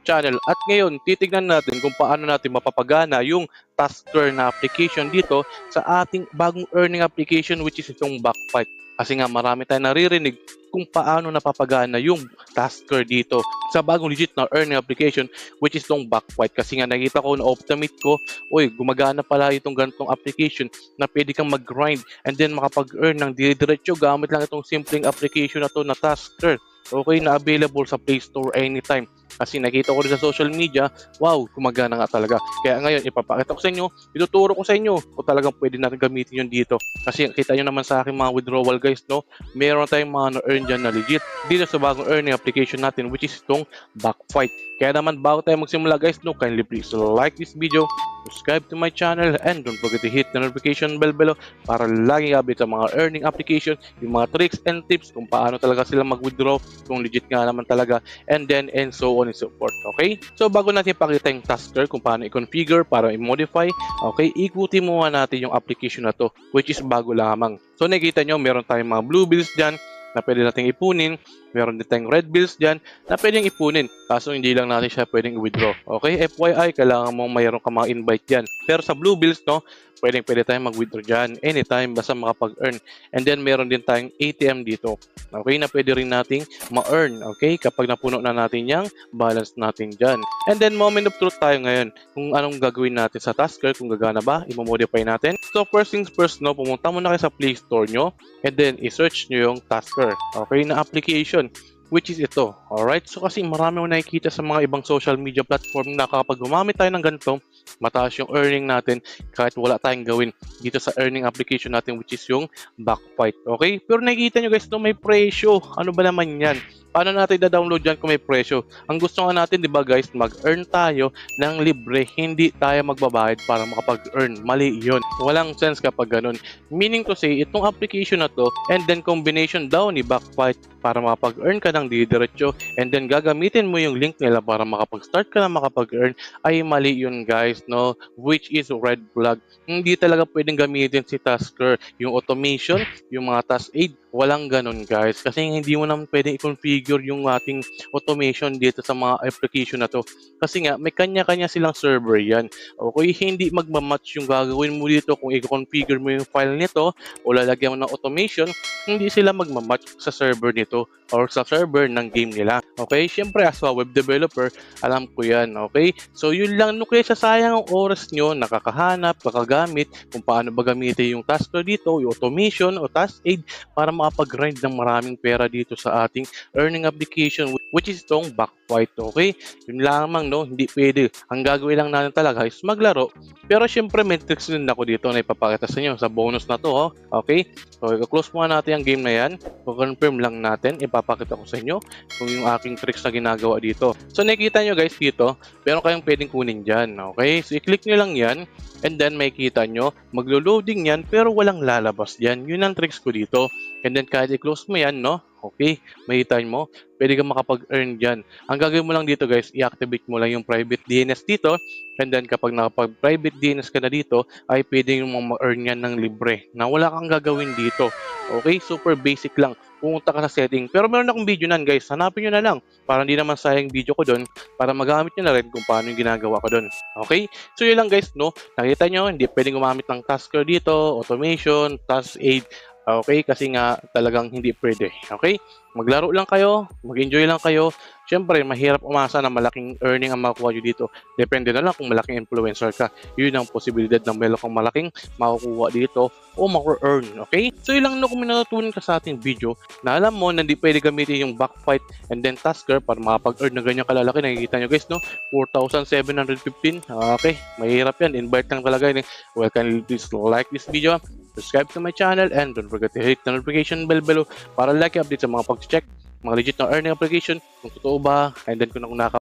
channel. At ngayon, titignan natin kung paano natin mapapagana yung Tasker na application dito sa ating bagong earning application which is itong Backfight. Kasi nga marami tayong naririnig kung paano napapagana yung Tasker dito sa bagong legit na earning application which is itong Backfight. Kasi nga nakita ko na optimate ko, uy, gumagana pala itong ganitong application na pwede kang mag-grind and then makapag-earn ng dire-diretso gamit lang itong simpleng application na to na Tasker. Okay, na available sa Play Store anytime. Kasi nakita ko rin sa social media, wow, gumagana nga talaga. Kaya ngayon, ipapakita ko sa inyo, ituturo ko sa inyo kung talagang pwede natin gamitin yun dito. Kasi kita nyo naman sa aking mga withdrawal guys, no? Meron tayong mga na-earn dyan na legit dito sa bagong earning application natin which is itong Backfight. Kaya naman bago tayo magsimula guys, no, kindly please like this video, subscribe to my channel, and don't forget to hit the notification bell below para lagi update sa mga earning application, yung mga tricks and tips kung paano talaga sila mag-withdraw, kung legit nga naman talaga, and so on and so forth. Okay? So bago natin ipakita yung Tasker kung paano i-configure, para i-modify, okay, ikutin muna natin yung application na to which is bago lamang. So nakikita nyo, meron tayong mga blue bills dyan na pwede natin ipunin. Meron din tayong red bills dyan na pwedeng ipunin. Kaso hindi lang natin siya pwedeng i-withdraw. Okay? FYI, kailangan mong mayroon ka mga invite dyan. Pero sa blue bills, no, pwede tayong mag-withdraw dyan anytime basta makapag-earn. And then meron din tayong ATM dito. Okay? Na pwede rin nating ma-earn. Okay? Kapag napuno na natin yung balance natin dyan. And then moment of truth tayo ngayon. Kung anong gagawin natin sa Tasker, kung gagana ba, i-modify natin. So first things first, no, pumunta muna kayo sa Play Store nyo. And then i-search nyo yung Tasker. Okay? Na application which is ito. Alright? So kasi marami mo nakikita sa mga ibang social media platform na kapag gumamit tayo ng ganito, mataas yung earning natin kahit wala tayong gawin dito sa earning application natin which is yung Backfight. Okay? Pero nakikita nyo guys, no, may presyo. Ano ba naman yan? Paano natin da-download yan kung may presyo? Ang gusto nga natin, di ba guys, mag-earn tayo ng libre, hindi tayo magbabayad para makapag-earn. Mali yun. Walang sense kapag ganun. Meaning to say, itong application na to, and then combination daw ni Backfight para makapag-earn ka ng diretso, and then gagamitin mo yung link nila para makapag-start ka na makapag-earn, ay mali yun guys, no? Which is red flag. Hindi talaga pwedeng gamitin si Tasker. Yung automation, yung mga task aid, walang ganun guys. Kasi hindi mo naman pwedeng i-configure yung ating automation dito sa mga application na to. Kasi nga, may kanya-kanya silang server yan. Okay, hindi magmamatch yung gagawin mo dito kung i-configure mo yung file nito o lalagyan mo ng automation, hindi sila magmamatch sa server nito or sa server ng game nila. Okay, syempre as a web developer, alam ko yan. Okay, so yun lang, no, kaya sayang ang oras nyo, nakakahanap, kakagamit, kung paano ba gamitin yung Tasker dito, yung automation o task aid para makapag-grind ng maraming pera dito sa ating earning application which is itong Backfight. Okay, yun lamang, no, hindi pwede. Ang gagawin lang natin talaga is maglaro, pero syempre may tricks din ako dito na ipapakita sa inyo sa bonus na to. Oh. Okay, so i-close muna natin ang game na yan, confirm lang natin, ipapakita ko sa inyo kung yung aking tricks na ginagawa dito. So nakikita nyo guys dito, meron kayong pwedeng kunin dyan. Okay, so i-click nyo lang yan, and then makikita nyo, maglo-loading yan pero walang lalabas dyan. Yun ang tricks ko dito. And then kahit i-close mo yan, no? Okay, makita mo, pwede kang makapag-earn dyan. Ang gagawin mo lang dito guys, i-activate mo lang yung private DNS dito. And then kapag nakapag-private DNS ka na dito, ay pwede yung ma-earn yan ng libre na wala kang gagawin dito. Okay, super basic lang. Pumunta ka sa setting. Pero meron akong video nan guys, hanapin nyo na lang para hindi naman sayang video ko doon, para magamit nyo na rin kung paano yung ginagawa ko doon. Okay, so yun lang guys, no? Nakita nyo, hindi pwedeng gumamit ng Tasker dito, automation, task aid. Okay, kasi nga talagang hindi pwede. Okay, maglaro lang kayo, mag-enjoy lang kayo. Siyempre, mahirap umasa na malaking earning ang makukuha nyo dito. Depende na lang kung malaking influencer ka. Yun ang posibilidad ng meron kang malaking makukuha dito o maku-earn. Okay? So yun lang, no, kung minatutunan ka sa ating video na alam mo na hindi pwede gamitin yung Backfight and then Tasker para makapag-earn na ganyan kalalaki. Nakikita nyo guys, no? 4,715. Okay, mahirap yan. Invite lang talaga yun. Well, can you please like this video? Subscribe to my channel and don't forget to hit the notification bell below para lagi update sa mga pag-check, mga legit na earning application, kung totoo ba, and then kung